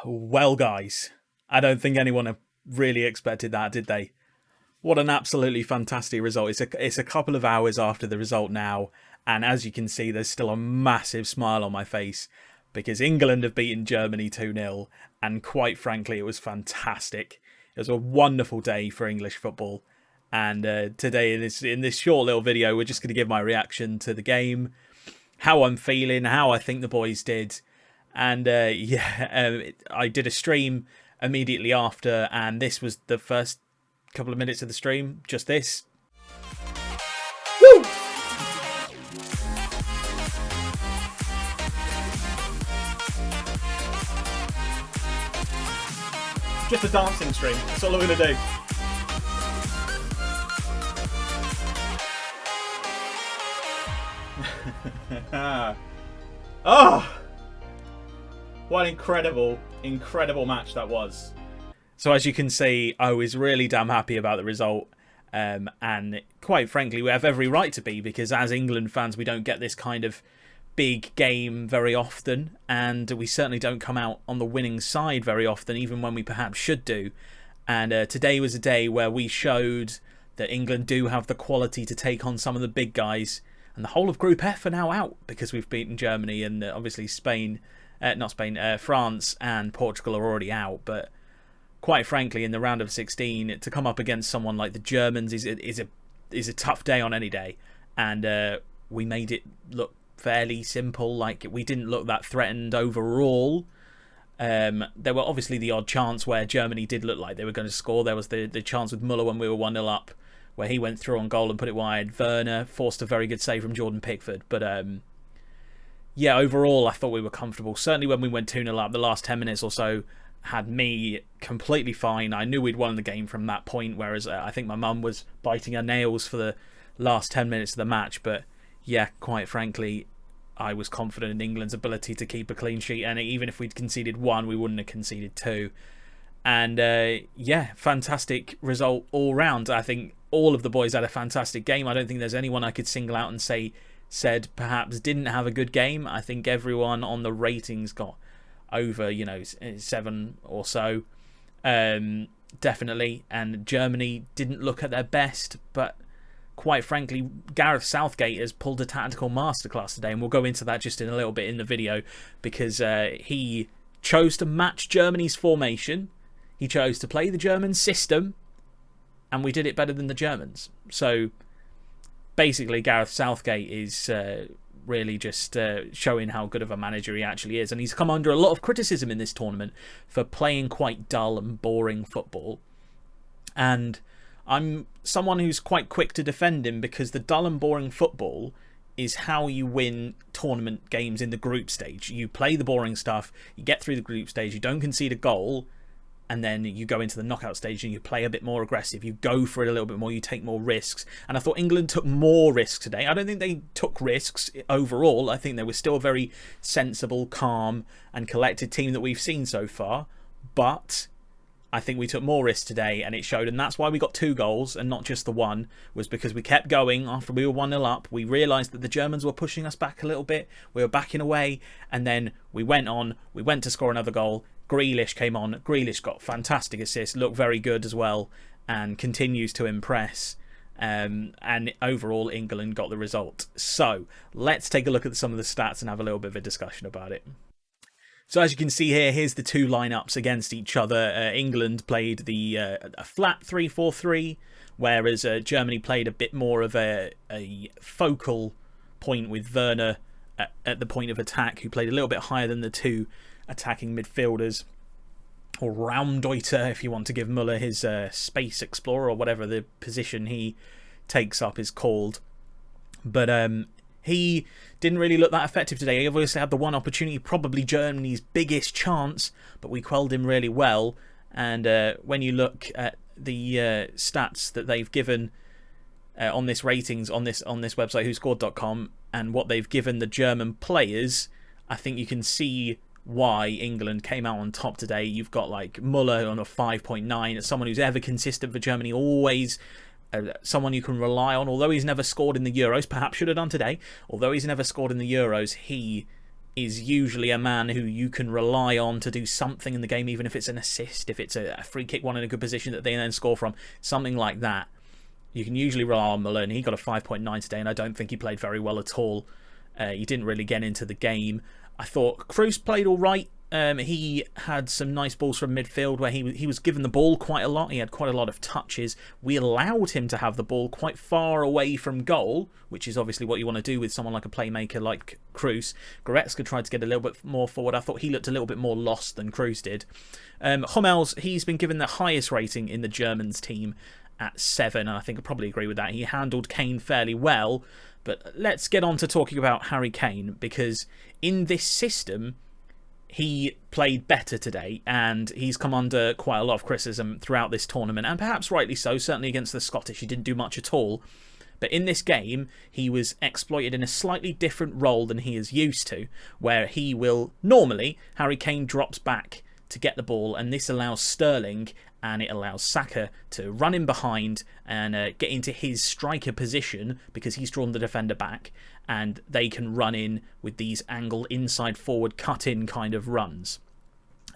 Well, guys, I don't think anyone really expected that, did they? What an absolutely fantastic result. It's a couple of hours after the result now, and as you can see, there's still a massive smile on my face because England have beaten Germany 2-0, and quite frankly, it was fantastic. It was a wonderful day for English football, and today in this short little video, we're just going to give my reaction to the game, how I'm feeling, how I think the boys did. And I did a stream immediately after, and this was the first couple of minutes of the stream. Just this. Woo! Just a dancing stream. That's all I'm going to do. Oh! What an incredible match that was. So as you can see, I was really damn happy about the result. And quite frankly, we have every right to be, because as England fans, we don't get this kind of big game very often. And we certainly don't come out on the winning side very often, even when we perhaps should do. And today was a day where we showed that England do have the quality to take on some of the big guys. And the whole of Group F are now out because we've beaten Germany, and obviously France and Portugal are already out. But quite frankly, in the round of 16, to come up against someone like the Germans is a tough day on any day. And we made it look fairly simple. Like, we didn't look that threatened overall. There were obviously the odd chance where Germany did look like they were going to score. There was the chance with Muller when we were 1-0 up, where he went through on goal and put it wide. Werner forced a very good save from Jordan Pickford. But yeah, overall, I thought we were comfortable. Certainly when we went 2-0 up, the last 10 minutes or so had me completely fine. I knew we'd won the game from that point, whereas I think my mum was biting her nails for the last 10 minutes of the match. But yeah, quite frankly, I was confident in England's ability to keep a clean sheet. And even if we'd conceded one, we wouldn't have conceded two. And yeah, fantastic result all round. I think all of the boys had a fantastic game. I don't think there's anyone I could single out and said perhaps didn't have a good game. I think everyone on the ratings got over 7 or so, definitely. And Germany didn't look at their best, but quite frankly, Gareth Southgate has pulled a tactical masterclass today, and we'll go into that just in a little bit in the video, because he chose to match Germany's formation. He chose to play the German system, and we did it better than the Germans. So basically, Gareth Southgate is really just showing how good of a manager he actually is. And he's come under a lot of criticism in this tournament for playing quite dull and boring football. And I'm someone who's quite quick to defend him, because the dull and boring football is how you win tournament games in the group stage. You play the boring stuff, you get through the group stage, you don't concede a goal, and then you go into the knockout stage and you play a bit more aggressive. You go for it a little bit more. You take more risks. And I thought England took more risks today. I don't think they took risks overall. I think they were still a very sensible, calm and collected team that we've seen so far. But I think we took more risks today, and it showed. And that's why we got 2 goals and not just the one, was because we kept going after we were 1-0 up. We realised that the Germans were pushing us back a little bit. We were backing away. And then we went on. We went to score another goal. Grealish came on. Grealish got fantastic assist, looked very good as well, and continues to impress. And overall, England got the result. So let's take a look at some of the stats and have a little bit of a discussion about it. So as you can see here, here's the 2 lineups against each other. England played a flat 3-4-3, whereas Germany played a bit more of a focal point with Werner at the point of attack, who played a little bit higher than the 2 attacking midfielders, or Raumdeuter if you want to give Muller his space explorer, or whatever the position he takes up is called. But he didn't really look that effective today. He obviously had the one opportunity, probably Germany's biggest chance, but we quelled him really well. And when you look at the stats that they've given on this ratings on this website, whoscored.com, and what they've given the German players, I think you can see why England came out on top today. You've got like Muller on a 5.9, someone who's ever consistent for Germany, always someone you can rely on. Although he's never scored in the Euros, perhaps should have done today, although he's never scored in the Euros, he is usually a man who you can rely on to do something in the game, even if it's an assist, if it's a free kick won in a good position that they then score from, something like that. You can usually rely on Malone. He got a 5.9 today, and I don't think he played very well at all. He didn't really get into the game. I thought Kroos played all right. He had some nice balls from midfield where he was given the ball quite a lot. He had quite a lot of touches. We allowed him to have the ball quite far away from goal, which is obviously what you want to do with someone like a playmaker like Kroos. Goretzka tried to get a little bit more forward. I thought he looked a little bit more lost than Kroos did. Hummels, he's been given the highest rating in the Germans team at 7, and I think I probably agree with that. He handled Kane fairly well, but let's get on to talking about Harry Kane, because in this system, he played better today, and he's come under quite a lot of criticism throughout this tournament, and perhaps rightly so. Certainly against the Scottish, he didn't do much at all. But in this game, he was exploited in a slightly different role than he is used to, where he will normally, Harry Kane drops back to get the ball, and this allows Sterling and it allows Saka to run in behind and get into his striker position, because he's drawn the defender back, and they can run in with these angle inside forward cut in kind of runs.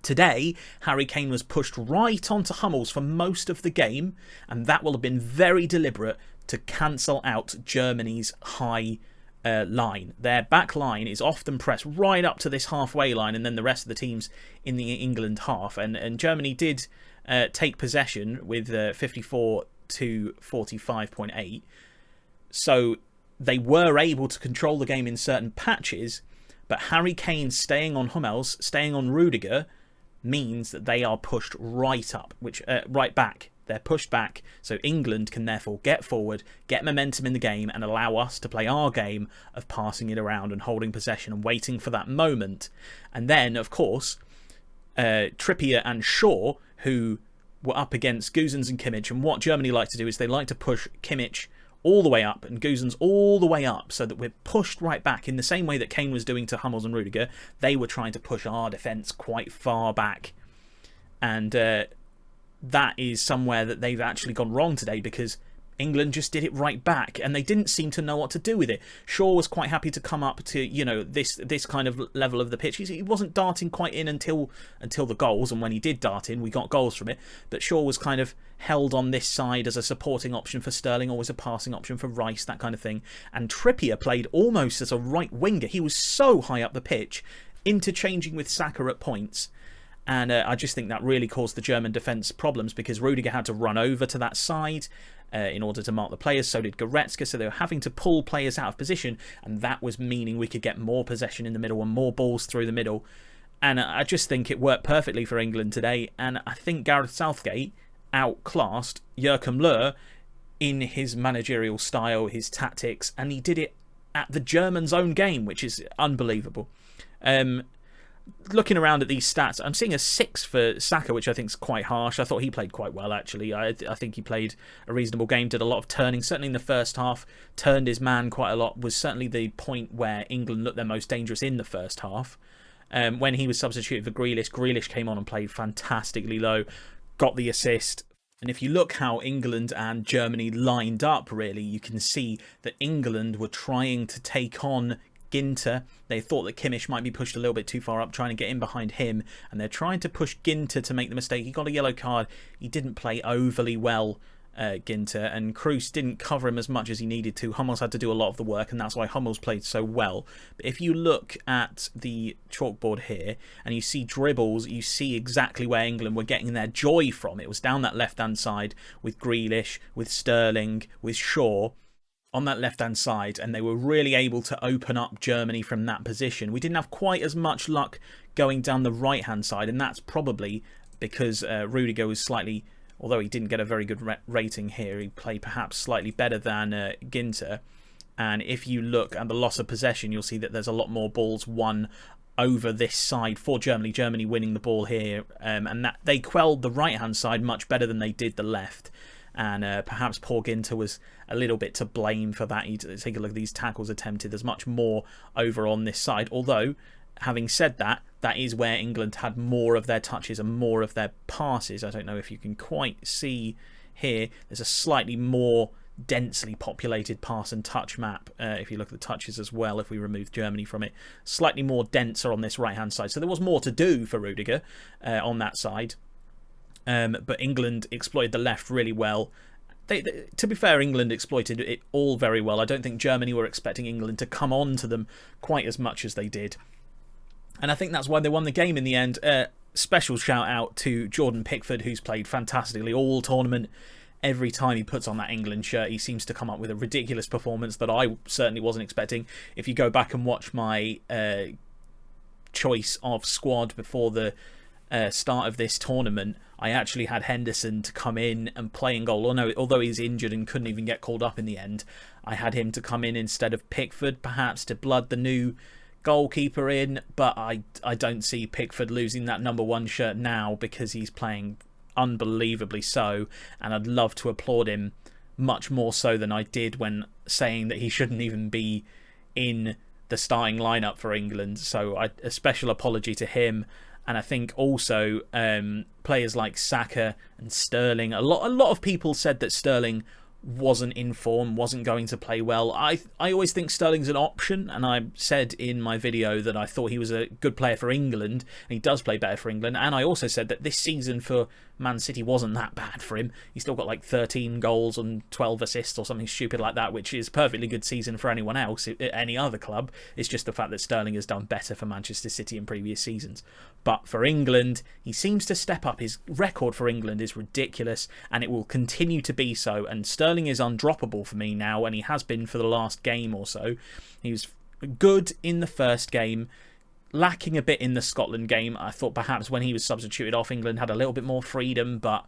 Today, Harry Kane was pushed right onto Hummels for most of the game, and that will have been very deliberate to cancel out Germany's high line. Their back line is often pressed right up to this halfway line, and then the rest of the teams in the England half. And Germany did take possession with 54 to 45.8. So they were able to control the game in certain patches, but Harry Kane staying on Hummels, staying on Rudiger, means that they are pushed right up, right back. They're pushed back, so England can therefore get forward, get momentum in the game, and allow us to play our game of passing it around and holding possession and waiting for that moment. And then, of course, Trippier and Shaw, who were up against Guzans and Kimmich, and what Germany like to do is they like to push Kimmich all the way up and Guzans all the way up, so that we're pushed right back in the same way that Kane was doing to Hummels and Rudiger. They were trying to push our defence quite far back, and that is somewhere that they've actually gone wrong today, because England just did it right back, and they didn't seem to know what to do with it. Shaw was quite happy to come up to, you know, this kind of level of the pitch. He wasn't darting quite in until the goals, and when he did dart in, we got goals from it. But Shaw was kind of held on this side as a supporting option for Sterling, always a passing option for Rice, that kind of thing. And Trippier played almost as a right winger. He was so high up the pitch, interchanging with Saka at points. And I just think that really caused the German defence problems, because Rudiger had to run over to that side in order to mark the players. So did Goretzka. So they were having to pull players out of position, and that was meaning we could get more possession in the middle and more balls through the middle. And I just think it worked perfectly for England today. And I think Gareth Southgate outclassed Joachim Löw in his managerial style, his tactics, and he did it at the Germans' own game, which is unbelievable. Looking around at these stats, I'm seeing a 6 for Saka, which I think is quite harsh. I thought he played quite well, actually. I think he played a reasonable game, did a lot of turning, certainly in the first half, turned his man quite a lot, was certainly the point where England looked their most dangerous in the first half. When he was substituted for Grealish, Grealish came on and played fantastically low, got the assist. And if you look how England and Germany lined up, really, you can see that England were trying to take on Ginter. They thought that Kimmich might be pushed a little bit too far up, trying to get in behind him, and they're trying to push Ginter to make the mistake. He got a yellow card. He didn't play overly well, Ginter, and Kroos didn't cover him as much as he needed to. Hummels had to do a lot of the work, and that's why Hummels played so well. But if you look at the chalkboard here and you see dribbles, you see exactly where England were getting their joy from. It was down that left-hand side with Grealish, with Sterling, with Shaw on that left-hand side, and they were really able to open up Germany from that position. We didn't have quite as much luck going down the right-hand side, and that's probably because Rudiger was slightly, although he didn't get a very good rating here, he played perhaps slightly better than Ginter. And if you look at the loss of possession, you'll see that there's a lot more balls won over this side for Germany. Germany winning the ball here, and that they quelled the right-hand side much better than they did the left. And perhaps poor Ginter was a little bit to blame for that. You take a look at these tackles attempted. There's much more over on this side. Although, having said that, that is where England had more of their touches and more of their passes. I don't know if you can quite see here. There's a slightly more densely populated pass and touch map. If you look at the touches as well, if we remove Germany from it, slightly more denser on this right hand side. So there was more to do for Rudiger on that side. But England exploited the left really well. To be fair, England exploited it all very well. I don't think Germany were expecting England to come on to them quite as much as they did. And I think that's why they won the game in the end. Special shout out to Jordan Pickford, who's played fantastically all tournament. Every time he puts on that England shirt, he seems to come up with a ridiculous performance that I certainly wasn't expecting. If you go back and watch my choice of squad before the start of this tournament, I actually had Henderson to come in and play in goal. Although he's injured and couldn't even get called up in the end, I had him to come in instead of Pickford, perhaps to blood the new goalkeeper in. But I don't see Pickford losing that number 1 shirt now, because he's playing unbelievably so, and I'd love to applaud him much more so than I did when saying that he shouldn't even be in the starting lineup for England. So a special apology to him. And I think also players like Saka and Sterling. A lot of people said that Sterling wasn't in form, wasn't going to play well. I always think Sterling's an option, and I said in my video that I thought he was a good player for England, and he does play better for England. And I also said that this season for Man City wasn't that bad for him. He's still got like 13 goals and 12 assists or something stupid like that, which is a perfectly good season for anyone else at any other club. It's just the fact that Sterling has done better for Manchester City in previous seasons. But for England, he seems to step up. His record for England is ridiculous, and it will continue to be so. And Sterling is undroppable for me now, and he has been for the last game or so. He was good in the first game, lacking a bit in the Scotland game. I thought perhaps when he was substituted off, England had a little bit more freedom, but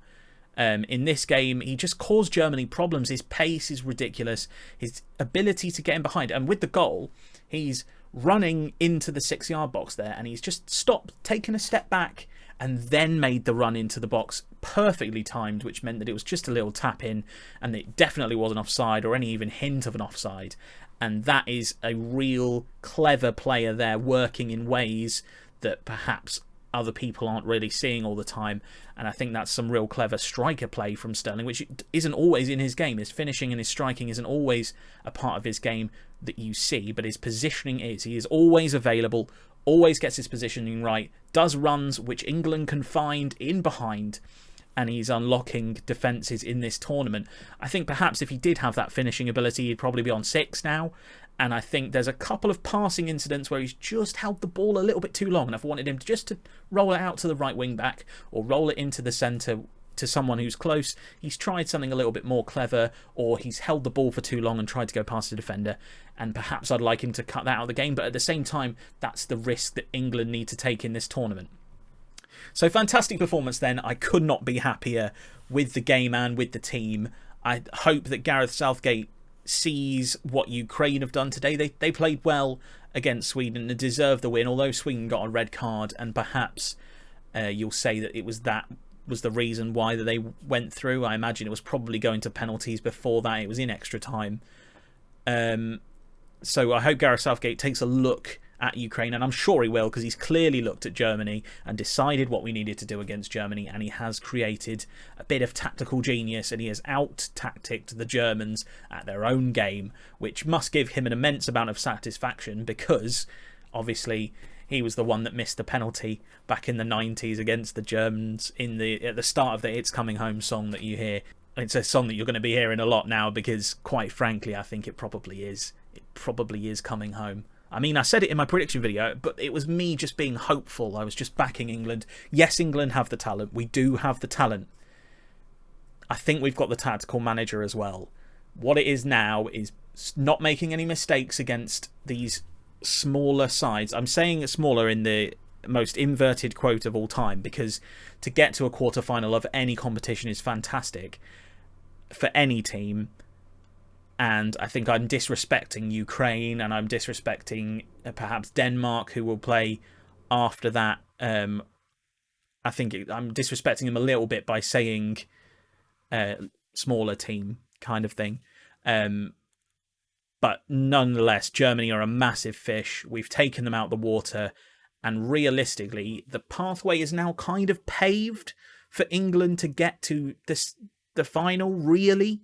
in this game, he just caused Germany problems. His pace is ridiculous. His ability to get in behind, and with the goal, he's running into the 6-yard box there, and he's just stopped, taken a step back, and then made the run into the box, perfectly timed, which meant that it was just a little tap in, and it definitely wasn't offside or any even hint of an offside. And that is a real clever player there, working in ways that perhaps other people aren't really seeing all the time. And I think that's some real clever striker play from Sterling, which isn't always in his game. His finishing and his striking isn't always a part of his game that you see, but his positioning is. He is always available, always gets his positioning right, does runs which England can find in behind, and he's unlocking defences in this tournament. I think perhaps if he did have that finishing ability, he'd probably be on 6 now. And I think there's a couple of passing incidents where he's just held the ball a little bit too long, and I've wanted him just to roll it out to the right wing back or roll it into the centre to someone who's close. He's tried something a little bit more clever, or he's held the ball for too long and tried to go past the defender, and perhaps I'd like him to cut that out of the game. But at the same time, that's the risk that England need to take in this tournament. So fantastic performance then. I could not be happier with the game and with the team. I hope that Gareth Southgate sees what Ukraine have done today. They played well against Sweden and deserved the win, although Sweden got a red card, and perhaps you'll say that that was the reason why they went through. I imagine it was probably going to penalties before that. It was in extra time. So I hope Gareth Southgate takes a look at Ukraine, and I'm sure he will, because he's clearly looked at Germany and decided what we needed to do against Germany, and he has created a bit of tactical genius, and he has out-tacticked the Germans at their own game, which must give him an immense amount of satisfaction, because obviously he was the one that missed the penalty back in the 90s against the Germans at the start of the It's Coming Home song that you hear. It's a song that you're going to be hearing a lot now, because quite frankly I think it probably is coming home. I mean, I said it in my prediction video, but it was me just being hopeful. I was just backing England. Yes, England have the talent. We do have the talent. I think we've got the tactical manager as well. What it is now is not making any mistakes against these smaller sides. I'm saying smaller in the most inverted quote of all time, because to get to a quarter-final of any competition is fantastic for any team. And I think I'm disrespecting Ukraine, and I'm disrespecting perhaps Denmark, who will play after that. I think I'm disrespecting them a little bit by saying smaller team kind of thing. But nonetheless, Germany are a massive fish. We've taken them out the water. And realistically, the pathway is now kind of paved for England to get to the final, really.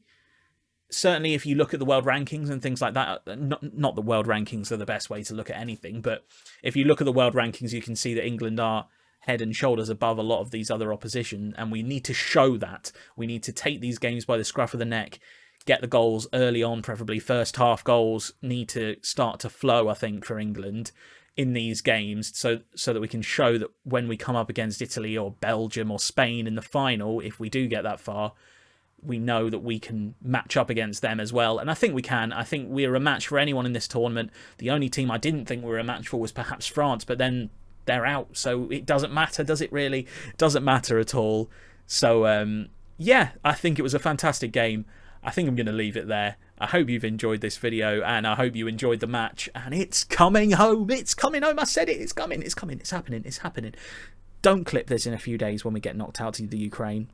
certainly if you look at the world rankings and things like that, not the world rankings are the best way to look at anything, but if you look at the world rankings, you can see that England are head and shoulders above a lot of these other opposition, and we need to show that. We need to take these games by the scruff of the neck, get the goals early on, preferably first half goals need to start to flow, I think, for England in these games, so that we can show that when we come up against Italy or Belgium or Spain in the final, if we do get that far, we know that we can match up against them as well. And I think we can. I think we're a match for anyone in this tournament. The only team I didn't think we were a match for was perhaps France, but then they're out, so it doesn't matter, does it really? It doesn't matter at all. So yeah, I think it was a fantastic game. I think I'm going to leave it there. I hope you've enjoyed this video, and I hope you enjoyed the match. And it's coming home. It's coming home. I said it. It's coming. It's coming. It's happening. It's happening. Don't clip this in a few days when we get knocked out to the Ukraine.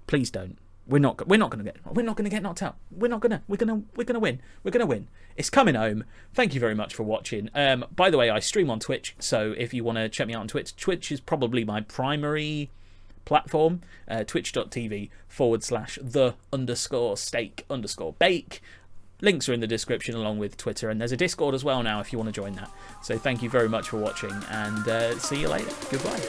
Please don't. We're not going to get knocked out. We're gonna win. We're gonna win. It's coming home. Thank you very much for watching. By the way, I stream on Twitch, so if you want to check me out on Twitch, Twitch is probably my primary platform. Twitch.tv/the_steak_bake. Links are in the description along with Twitter, and there's a Discord as well now if you want to join that. So thank you very much for watching, and see you later. Goodbye.